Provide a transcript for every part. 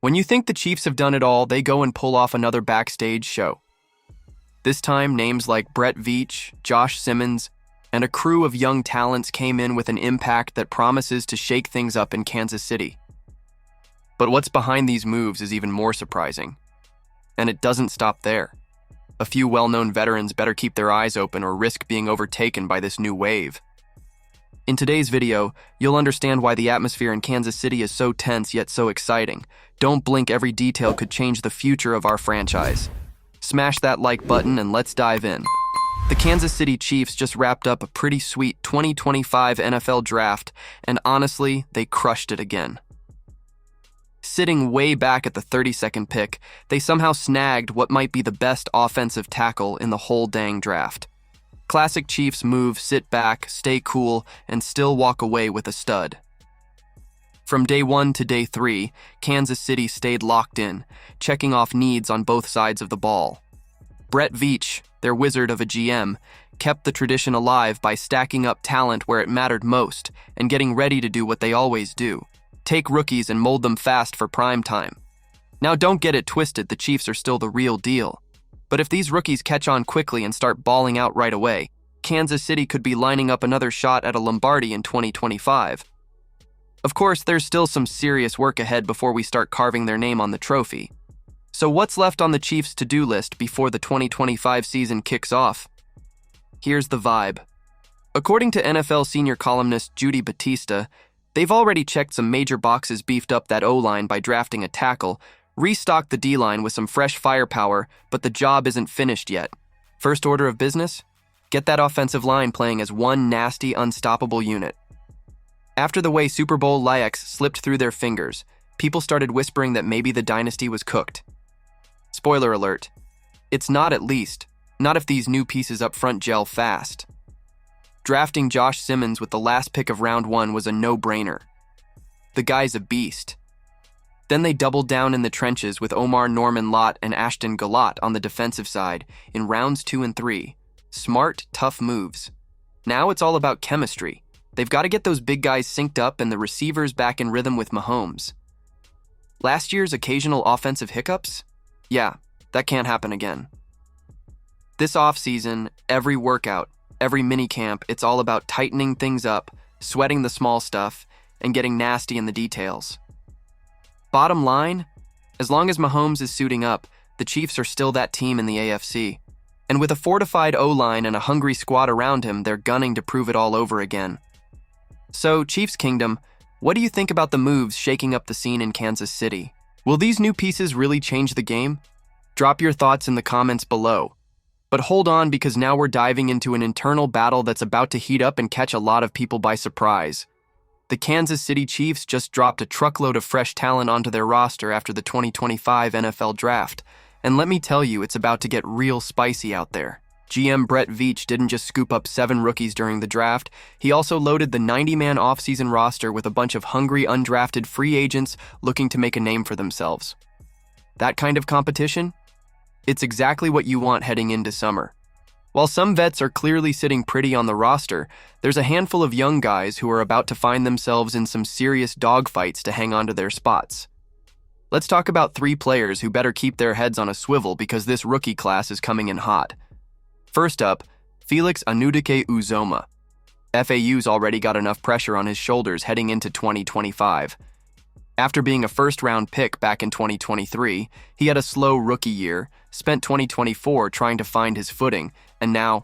When you think the Chiefs have done it all, they go and pull off another backstage show. This time, names like Brett Veach, Josh Simmons, and a crew of young talents came in with an impact that promises to shake things up in Kansas City. But what's behind these moves is even more surprising. And it doesn't stop there. A few well-known veterans better keep their eyes open or risk being overtaken by this new wave. In today's video, you'll understand why the atmosphere in Kansas City is so tense yet so exciting. Don't blink, every detail could change the future of our franchise. Smash that like button and let's dive in. The Kansas City Chiefs just wrapped up a pretty sweet 2025 NFL draft, and honestly, they crushed it again. Sitting way back at the 32nd pick, they somehow snagged what might be the best offensive tackle in the whole dang draft. Classic Chiefs move: sit back, stay cool, and still walk away with a stud. From day 1 to day 3, Kansas City stayed locked in, checking off needs on both sides of the ball. Brett Veach, their wizard of a GM, kept the tradition alive by stacking up talent where it mattered most and getting ready to do what they always do: take rookies and mold them fast for prime time. Now don't get it twisted, the Chiefs are still the real deal. But if these rookies catch on quickly and start balling out right away, Kansas City could be lining up another shot at a Lombardi in 2025. Of course, there's still some serious work ahead before we start carving their name on the trophy. So what's left on the Chiefs' to-do list before the 2025 season kicks off? Here's the vibe. According to NFL senior columnist Judy Batista, they've already checked some major boxes, beefed up that O-line by drafting a tackle, restocked the D-line with some fresh firepower, but the job isn't finished yet. First order of business? Get that offensive line playing as one nasty, unstoppable unit. After the way Super Bowl LAX slipped through their fingers, people started whispering that maybe the dynasty was cooked. Spoiler alert, it's not, at least, not if these new pieces up front gel fast. Drafting Josh Simmons with the last pick of round 1 was a no-brainer. The guy's a beast. Then they doubled down in the trenches with Omar Norman-Lott and Ashton Gallott on the defensive side in rounds 2 and 3. Smart, tough moves. Now it's all about chemistry. They've got to get those big guys synced up and the receivers back in rhythm with Mahomes. Last year's occasional offensive hiccups? Yeah, that can't happen again. This offseason, every workout, every minicamp, it's all about tightening things up, sweating the small stuff, and getting nasty in the details. Bottom line, as long as Mahomes is suiting up, the Chiefs are still that team in the AFC. And with a fortified O-line and a hungry squad around him, they're gunning to prove it all over again. So, Chiefs Kingdom, what do you think about the moves shaking up the scene in Kansas City? Will these new pieces really change the game? Drop your thoughts in the comments below. But hold on, because now we're diving into an internal battle that's about to heat up and catch a lot of people by surprise. The Kansas City Chiefs just dropped a truckload of fresh talent onto their roster after the 2025 NFL Draft. And let me tell you, it's about to get real spicy out there. GM Brett Veach didn't just scoop up 7 rookies during the draft, he also loaded the 90-man offseason roster with a bunch of hungry, undrafted free agents looking to make a name for themselves. That kind of competition? It's exactly what you want heading into summer. While some vets are clearly sitting pretty on the roster, there's a handful of young guys who are about to find themselves in some serious dogfights to hang on to their spots. Let's talk about 3 players who better keep their heads on a swivel because this rookie class is coming in hot. First up, Felix Anudike-Uzomah. FAU's already got enough pressure on his shoulders heading into 2025. After being a first-round pick back in 2023, he had a slow rookie year, spent 2024 trying to find his footing, and now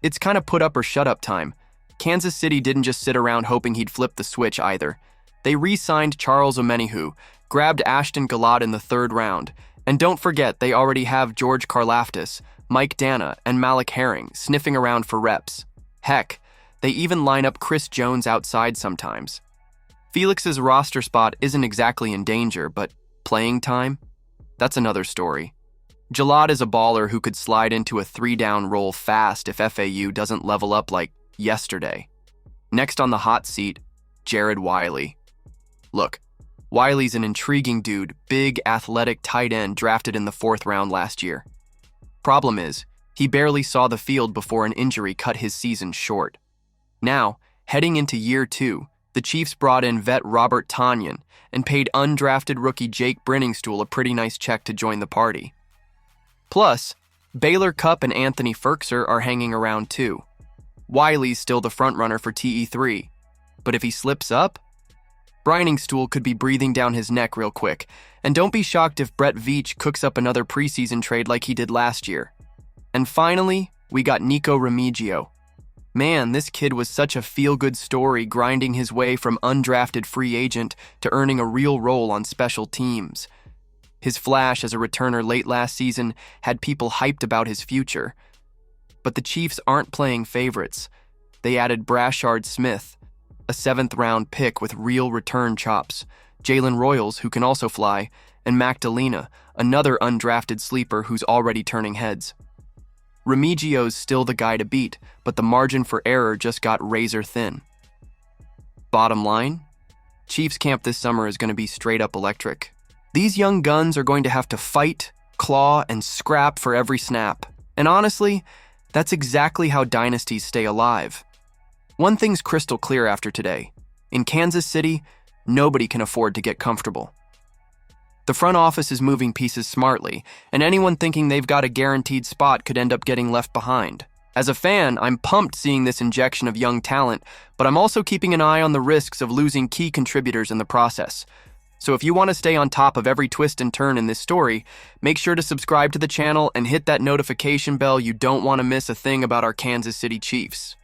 it's kind of put up or shut up time. Kansas City didn't just sit around hoping he'd flip the switch either. They re-signed Charles Omenihu, grabbed Ashton Gallott in the 3rd round, and don't forget they already have George Karlaftis, Mike Dana, and Malik Herring sniffing around for reps. Heck, they even line up Chris Jones outside sometimes. Felix's roster spot isn't exactly in danger, but playing time? That's another story. Gallott is a baller who could slide into a 3-down role fast if FAU doesn't level up like yesterday. Next on the hot seat, Jared Wiley. Look, Wiley's an intriguing dude, big, athletic tight end drafted in the 4th round last year. Problem is, he barely saw the field before an injury cut his season short. Now, heading into year 2, the the Chiefs brought in vet Robert Tonyan and paid undrafted rookie Jake Brenningstool a pretty nice check to join the party. Plus, Baylor Cupp and Anthony Firkser are hanging around too. Wiley's still the frontrunner for TE3, but if he slips up, Brenningstool could be breathing down his neck real quick, and don't be shocked if Brett Veach cooks up another preseason trade like he did last year. And finally, we got Nico Remigio. Man, this kid was such a feel-good story, grinding his way from undrafted free agent to earning a real role on special teams. His flash as a returner late last season had people hyped about his future. But the Chiefs aren't playing favorites. They added Brashard Smith, a 7th-round pick with real return chops, Jalen Royals, who can also fly, and Magdalena, another undrafted sleeper who's already turning heads. Remigio's still the guy to beat, but the margin for error just got razor thin. Bottom line, Chiefs camp this summer is going to be straight up electric. These young guns are going to have to fight, claw, and scrap for every snap. And honestly, that's exactly how dynasties stay alive. One thing's crystal clear after today. In Kansas City, nobody can afford to get comfortable. The front office is moving pieces smartly, and anyone thinking they've got a guaranteed spot could end up getting left behind. As a fan, I'm pumped seeing this injection of young talent, but I'm also keeping an eye on the risks of losing key contributors in the process. So if you want to stay on top of every twist and turn in this story, make sure to subscribe to the channel and hit that notification bell. You don't want to miss a thing about our Kansas City Chiefs.